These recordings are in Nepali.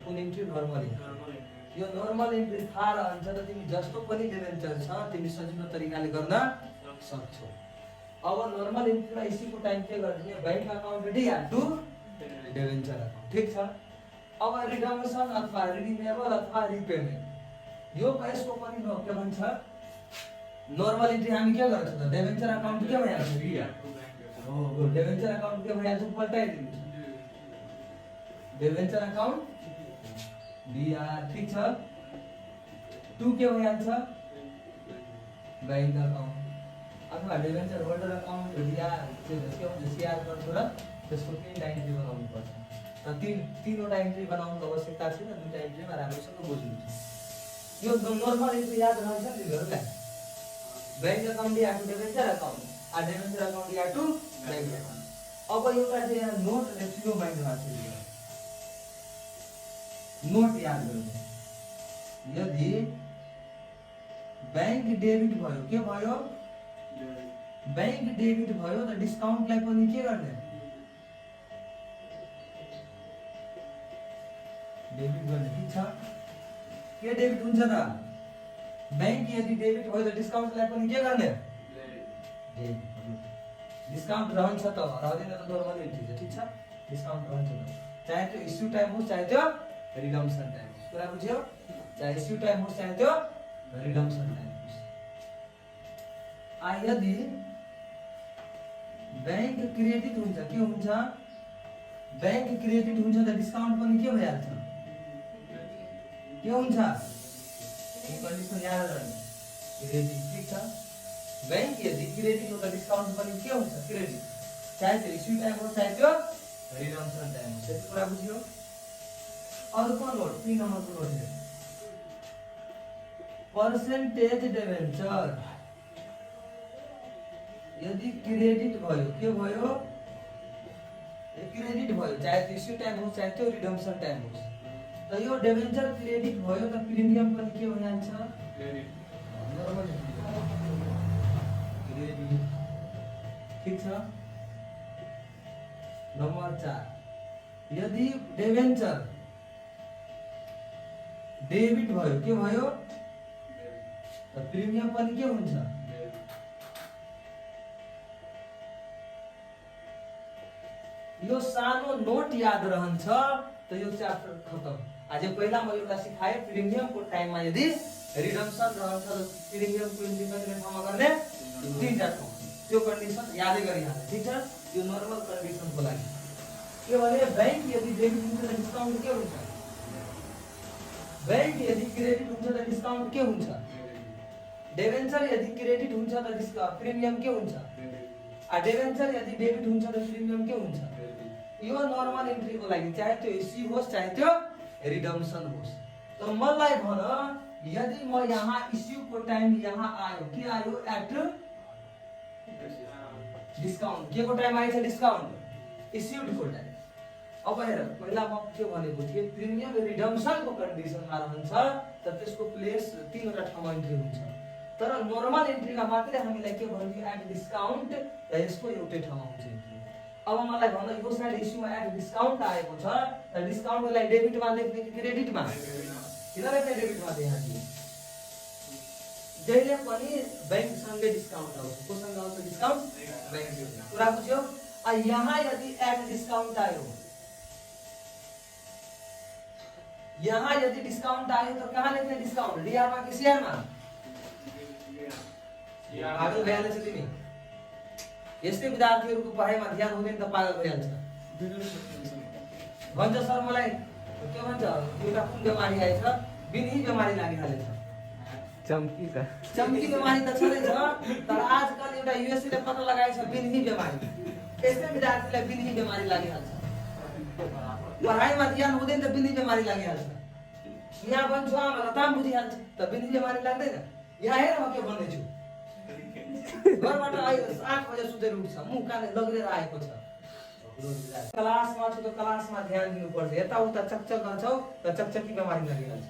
कुन इन्ट्री नर्मल इन्ट्री यो नर्मल इन्ट्री थाहा रहन्छ त तिमी जस्तो पनि डिभेन्चर छ तिमी सजिलो तरिकाले गर्न सक्छौ। अब नर्मल इन्ट्रीमा इस्युको टाइम के गर्ने bank account ready to debenture account ठीक छ। अब रिडम्सन अथवा रिडिमेबल अथवा रिपेमेन्ट यो यसको पनि के भन्छ नर्मल इन्ट्री हामी के गर्छौँ त डिभेन्चर अकाउन्ट के भइहाल्छ हो डिभेन्चर अकाउन्ट के भइहाल्छ पल्टाइदिनु डिभेन्चर अकाउन्ट बिआर ठीक छ। टु के भइहाल्छ बैंक अकाउन्ट अथवा डिभेन्चर होल्डर अकाउन्ट बिआर के हुन्छ सिआर गर्छु र त्यसको तीनवटा इन्ट्री बनाउनु पर्छ। र तीनवटा इन्ट्री बनाउनुको आवश्यकता छैन दुईटा इन्ट्रीमा राम्रोसँग बुझ्नु यो नर्मल इन्ट्री याद रहन्छ नि तिमीहरूलाई बैंक अकाउन्ट या टु डिभेन्चर अकाउन्ट आ डिभेन्चर अकाउन्ट या टु बैंक अकाउन्ट। अब एउटा चाहिँ यहाँ नोट लेख्नु माइन्डमा छ नोट याद गर्नु यदि बैंक डेबिट भयो के भयो बैंक डेबिट भयो त डिस्काउन्टलाई पनि के गर्ने डेबिट गर्ने ठीक छ। के डेबिट हुन्छ त बैंक यदि डेबिट भयो त डिस्काउन्टलाई पनि के गर्ने डिस्काउन्ट रहन्छ त रहँदैन त नर्मल इन्ट्री छ ठीक छ डिस्काउन्ट रहन्छ त चाहे त्यो इस्यु टाइम होस् चाहे त्यो रिडम्सन टाइम होस् कुरा बुझ्यो चाहे इस्यु टाइम होस् चाहे त्यो रिडम्सन टाइम होस्। यदि बैंक क्रेडिट हुन्छ के हुन्छ बैंक क्रेडिट हुन्छ त डिस्काउन्ट पनि के भइहाल्छ के हुन्छ कन्डिसन याद रहने क्रेडिट ठीक छ। बैंक यदि क्रेडिट हो त डिस्काउन्ट पनि के हुन्छ क्रेडिट चाहे त्यो इस्यु टाइम हो चाहे त्यो रिडम्सन टाइम हो त्यति कुरा बुझ्यो। अर्को नोट 3 नम्बरको नोट है पर्सेन्टेज डिबेन्चर यदि क्रेडिट भयो के भयो क्रेडिट भयो चाहे त्यो इस्यु टाइम होस् चाहे त्यो रिडम्सन टाइम होस् त यो डिबेन्चर क्रेडिट भयो त प्रिमियम पनि के भइहाल्छ नर्मल क्रेडिट ठीक छ। नम्बर 4 यदि डिबेन्चर डेबिट भयो के भयो त प्रिमियम पनि के हुन्छ यो सानो नोट याद रहन्छ त यो च्याप्टर खतम। आज पहिला म एउटा सिकाए प्रिमियमको टाइममा यदि रिडम्सन रहन्छ त प्रिमियमको इन्ट्री कतिवटा ठाउँमा गर्ने तीनटा ठाउँ त्यो कन्डिसन यादै गरिहाल्नु ठीक छ। यो नर्मल कन्डिसनको लागि के भने बैंक यदि डेबिट हुन्छ त डिस्काउन्ट के हुन्छ बैंक यदि क्रेडिट हुन्छ त डिस्काउन्ट के हुन्छ डिबेन्चर यदि क्रेडिट हुन्छ त प्रिमियम के हुन्छ डिबेन्चर यदि डेबिट हुन्छ त प्रिमियम के हुन्छ यो नर्मल इन्ट्रीको लागि चाहे त्यो इस्यु होस् चाहे त्यो रिडम्सन होस्। त मलाई भन यदि म यहाँ इस्युको टाइम यहाँ आयो के आयो एट डिस्काउन्ट के को टाइम आएछ डिस्काउन्ट इस्युडको टाइम। अब हेर पहिला म के भनेको थिए प्रिमियम रिडम्सनको कन्डिसनमा रहन्छ त त्यसको प्लेस तीनवटा ठाउँमा इन्ट्री हुन्छ तर नर्मल इन्ट्रीमा मात्रै हामीलाई के भन्यो एट डिस्काउन्ट र यसको एउटै ठाउँमा हुन्छ इन्ट्री। अब मलाई भन्दा यो साइड इस्युमा एट डिस्काउन्ट आएको छ त डिस्काउन्टलाई डेबिटमा लेख्ने कि क्रेडिटमा किन लेख्ने डेबिटमा यहाँ जहिले पनि बैंक सँगै डिस्काउन्ट आउँछ कोसँग आउँछ डिस्काउन्ट बैंक कुरा बुझ्यो। यहाँ यदि एट डिस्काउन्ट आयो यहाँ यदि डिस्काउन्ट आयो त कहाँ लेख्ने डिस्काउन्ट डीआरमा कि सीआरमा पागल भइहाल्छ तिमी यस्तै विद्यार्थीहरूको पढाइमा ध्यान हुँदैन त पागल भइहाल्छ भन्छ सर मलाई के भन्छ एउटा कुन बिमारी आएछ बिन्ही बिमारी लागिहालेछ चम्की बिमारी त छँदैछ तर आजकल एउटा युएसए ले पत्ता लगाएछ बिन्ही बिमारी यस्तै विद्यार्थीलाई बिन्ही बिमारी लागिहाल्छ पढाइमा ध्यान हुँदैन त बिन्ही बिमारी लागिहाल्छ यहाँ भन्छु आमालाई ताम बुझिहाल्छ त बिन्ही बिमारी लाग्दैन। यहाँ हेर म के भन्दैछु घरबाट आयो 8 बजे सुतेर उठ्छ मुख काने लगेर आएको छ क्लासमा छु त क्लासमा ध्यान दिनुपर्छ यताउता चकचक गर्छौ त चकचकी बिमारी लागिहाल्छ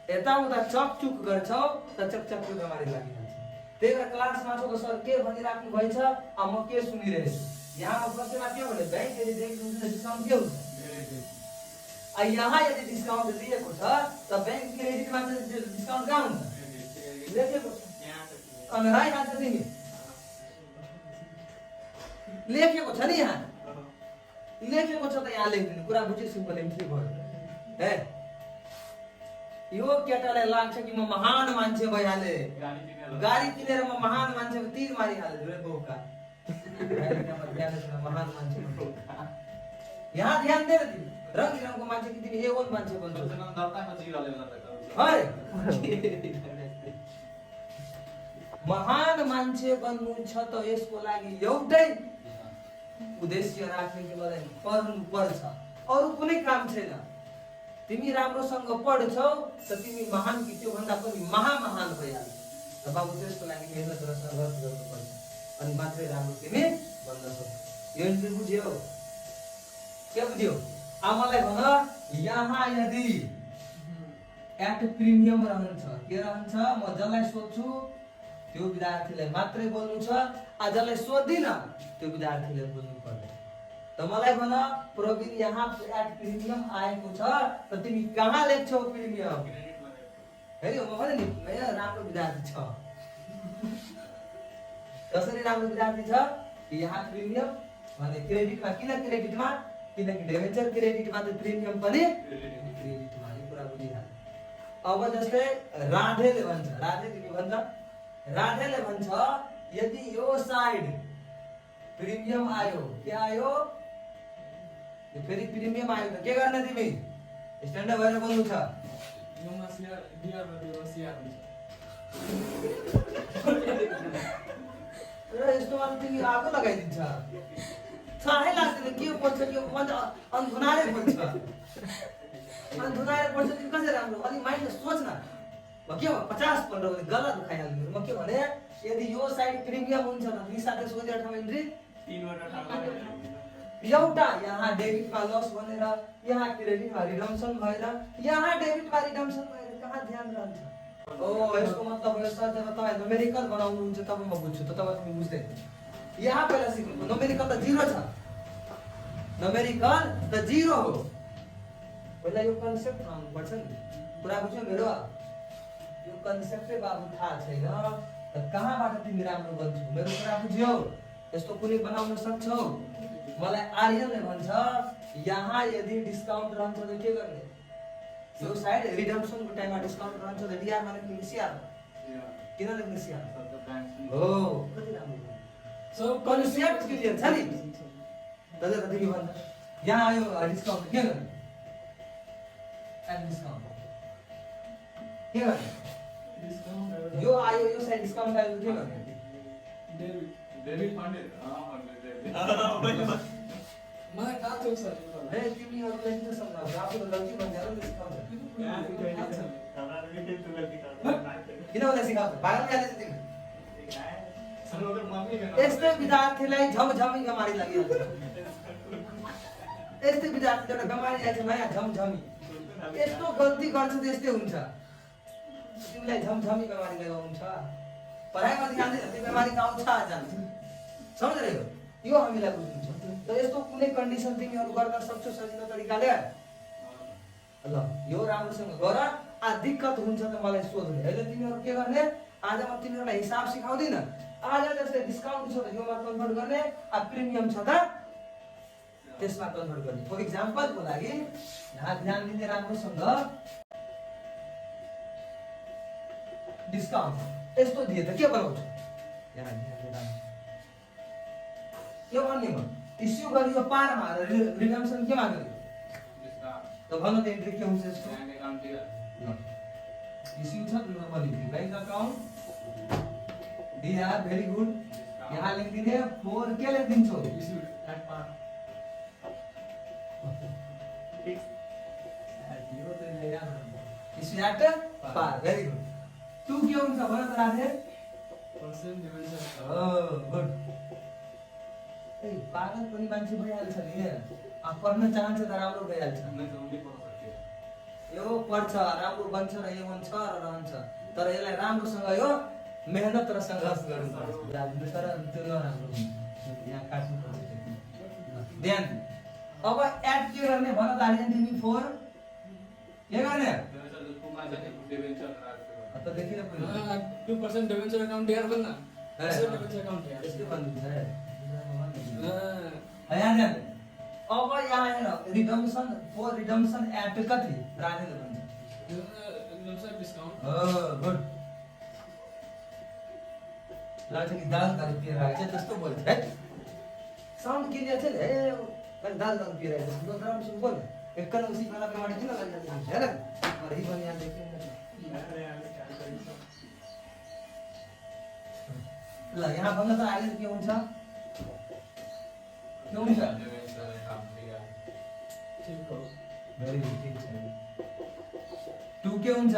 यताउता चकचुक गर्छौ त चकचकी बिमारी लागिहाल्छ। त्यही भएर क्लासमा छु त सर के भनिराख्नु भएछ अब म के सुनिरहेछु यहाँ प्रश्नमा के भने बैंक यदि डेबिट हुन्छ त डिस्काउन्ट के हुन्छ यहाँ यदि डिस्काउन्ट दिएको छ त बैंक क्रेडिटमा चाहिँ डिस्काउन्ट कहाँ हुन्छ लेखेको छ अनि राइहाल्छ तिमी लेखेको छ नि यहाँ लेखेको छ त यहाँ लेखिदिनु कुरा बुझ्यो सिम्पल एन्ट्री भयो हे यो केटालाई लाग्छ कि म महान मान्छे भइहाले गाडी किनेर म महान मान्छेको तीर मारिहाले रे बोका महान मान्छे यहाँ ध्यान दे तिमी रङ रङको मान्छे कि तिमी A1 मान्छे बन्छौ महान मान्छे बन्नु छ त यसको लागि एउटै उद्देश्य राख्ने कि मलाई पढ्नु पर्छ अरु कुनै काम छैन तिमी राम्रोसँग पढ्छौ त तिमी महान कि त्यो भन्दा पनि महान भइहाल्छ त बाबु त्यसको लागि मेहनत र सङ्घर्ष गर्नुपर्छ अनि मात्रै राम्रो तिमी बन्न सक्छौ यो चाहिँ बुझ्यौ के बुझ्यौ आमालाई भन यहाँ यदि एट प्रिमियम रहन्छ के रहन्छ म जसलाई सोध्छु त्यो विद्यार्थीलाई मात्रै बोल्नु छ जसलाई सोध्दिन त्यो विद्यार्थीले बोल्नु पर्दैन त मलाई भन प्रवीण यहाँ एट प्रिमियम आएको छ त तिमी कहाँ लेख्छौ प्रिमियम हेर्यो म भने नि राम्रो विद्यार्थी छ कसरी राम्रो विद्यार्थी छ यहाँ प्रिमियम भने क्रेडिटमा किन क्रेडिटमा किनकि डेभेन्चर क्रेडिटमा त प्रिमियम पनि क्रेडिटमा यो कुरा बुझिहाल्नु अब जस्तै राधेले भन्छ राधे तिमी भन्छ राधेले भन्छ यदि यो साइड प्रिमियम आयो के आयो यो फेरि प्रिमियम आयो त के गर्ने तिमी स्ट्यान्डर्ड भएर बोल्नु छ योमा सिआर डिआर मा सिआर हुन्छ र यस्तोमा तिमी आगो लगाइदिन्छ थाहै लाग्दैन के बोल्छ के भन्छ अन्धुनाले बोल्छ अन्धुनाले बोल्छ तिमी कसरी राम्रो अलि माइन्डले सोच न म के 50 15 गलत खाइहाल्नु म के भने यदि यो साइड प्रिमियम हुन्छ त दुई साथै सोधेर ठाउँ इन्ट्री तीनवटा ठाउँमा एउटा यहाँ डेबिटमा लस भनेर यहाँ क्रेडिटमा रिडम्सन भएर यहाँ डेबिटमा रिडम्सन भएर कहाँ ध्यान रहन्छ ओ यसको मतलब यो सर जब तपाईँ न्युमेरिकल बनाउनुहुन्छ तब म बुझ्छु त तब तिमी बुझ्दैन यहाँ पहिला सिक्नु न्युमेरिकल त 0 छ न्युमेरिकल त 0 हो पहिला यो कन्सेप्ट आउनु पर्छ नि कुरा बुझ्यौ मेरो यो कन्सेप्टै बाबु थाहा छैन त कहाँबाट तिमी राम्रो बन्छौ मेरो कुरा बुझ्यौ यस्तो कुनै बनाउन सक्छौ मलाई आर्यनले भन्छ यहाँ यदि डिस्काउन्ट रहन्छ त के गर्ने यो साइड रिडम्सनको टाइममा डिस्काउन्ट रहन्छ त डिआर मा लेख्ने सिआर किन लेख्ने सिआर हो कति राम्रो सब कन्सेप्ट क्लियर छ नि दादा तिमी भन्छ यहाँ आयो डिस्काउन्ट के गर्ने डिस्काउन्ट के गर्ने यो आयो यो साइड डिस्काउन्ट आयो के गर्ने डेबिट फन्डेड मलाई थाहा छ सर ए तिमीहरुले किन सम्झाउँछ आफूले गल्ती भन्दैर डिस्काउन्ट किन होला सिकाउँछ पागल क्या तिमी यस्तै विद्यार्थीलाई झमझमी गमारी लागिहाल्छ यस्तै विद्यार्थी एउटा गमारी आइछ माया झमझमी यस्तो गल्ती गर्छ त यस्तै हुन्छ तिमीलाई झमझमी गमारी लगाउनु छ पढाइमा ध्यान दिनु त्यो बिमारी आउँछ जान्छ समझ्दै हो यो हामीलाई बुझ्नु छ त यस्तो कुनै कन्डिसन तिमीहरु गर्न सक्छौ सजिलो तरिकाले ल यो राम्रोसँग गर दिक्कत हुन्छ त मलाई सोध्नु हैन तिमीहरु के गर्ने आज म तिमीहरुलाई हिसाब सिकाउँदिन आज जस्तै डिस्काउन्ट छ त योमा कन्भर्ट गर्ने प्रिमियम छ त त्यसमा कन्भर्ट गर्ने फर एक्जाम्पलको लागि यहाँ ध्यान दिने राम्रोसँग डिस्काउन्ट यस्तो दिए त के बनाउँछ यहाँ ध्यान दिएर के भन्ने म इस्यु गरियो पारमा रिडम्सन केमा गरियो त भन्न त एन्ट्री के हुन्छ यसको इस्यु छ normally bank account DR very good यहाँ लेख दिने 4 के लेख दिन्छौ issue at par issue at par very good तू के हुन्छ भन त राधे पर्सेन्ट डिभिजन गुड ए पागल पनि मान्छे भइहाल्छ नि पढ्न चाहन्छ त राम्रो भइहाल्छ यो पढ्छ राम्रो बन्छ र यो हुन्छ र रहन्छ तर यसलाई राम्रोसँग यो मेहनत र संघर्ष गर्नुपर्छ तर त्यो नराम्रो हुन्छ यहाँ काट्नु पर्छ ध्यान अब एड के गर्ने भन त हाल्ने तिमी 4 के गर्ने डिबेन्चर त देखिन पनि 2% डिबेन्चर अकाउंट यार बनना ऐसे डिबेन्चर अकाउंट यार यसले भन्नुहुन्छ यहाँ ध्यान दे। अब यहाँ हेर रिडम्सन फर रिडम्सन एट कति राखेर भन्छ डिस्काउंट गुड लाग्छ कि दाल दाल पिएर आएको छ त्यस्तो बोल्छ है साउन्ड क्लियर छ नि ए दाल दाल पिएर आएको छ ल राम्रोसँग बोल एकल उसी वाला पेमाट किन लागिरहेको छ हेर अरे पनि यहाँ देखिन ल यहाँ भन्न त अहिले के हुन्छ के हुन्छ ठीक हो भेरी गुड ठीक छ टु के हुन्छ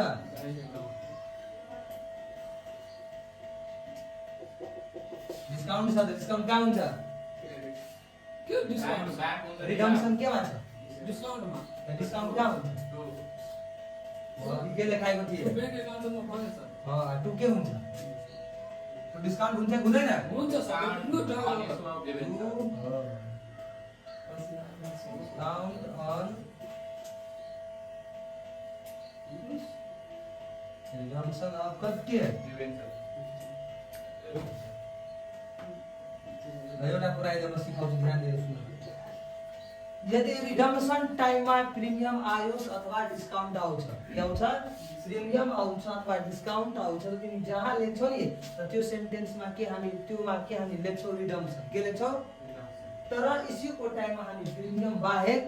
डिस्काउन्ट छ डिस्काउन्ट कहाँ हुन्छ के डिस्काउंट रिडम्सन के भन्छ डिस्काउंट में डिस्काउन्ट कहाँ हुन्छ के लेखाएको थियो बैंक अकाउंट में पाउने सर टु के हुन्छ टु डिस्काउन्ट हुन्छ कि हुँदैन हुन्छ sir no doubt discount on redemption of कति एउटा कुरा अहिले म सिकाउँछु ध्यान दिएर सुन्नु यदि रिडम्सन टाइममा प्रिमियम आयोस् अथवा डिस्काउन्ट आउँछ के आउँछ प्रिमियम आउँछ अथवा डिस्काउन्ट आउँछ र तिमी जहाँ लेख्छौ नि त्यो सेन्टेन्समा के हामी लेख्छौ रिडम्सन के लेख्छौ तर इस्युको टाइममा हामी प्रिमियम बाहेक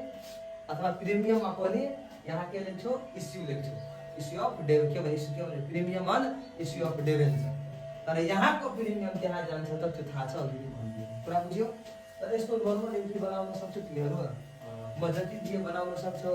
अथवा प्रिमियममा पनि यहाँ के लेख्छौ इस्यु लेख्छौ इस्यु अफ डेभ के भने इस्यु के भने प्रिमियम अन इस्यु अफ डेभेन्स तर यहाँको प्रिमियम त्यहाँ जान्छ त त्यो थाहा छ अघि भनिदियो कुरा बुझ्यो तर यस्तो नर्मल एन्ट्री बनाउन सक्छु तिमीहरू म जति दिए बनाउन सक्छौ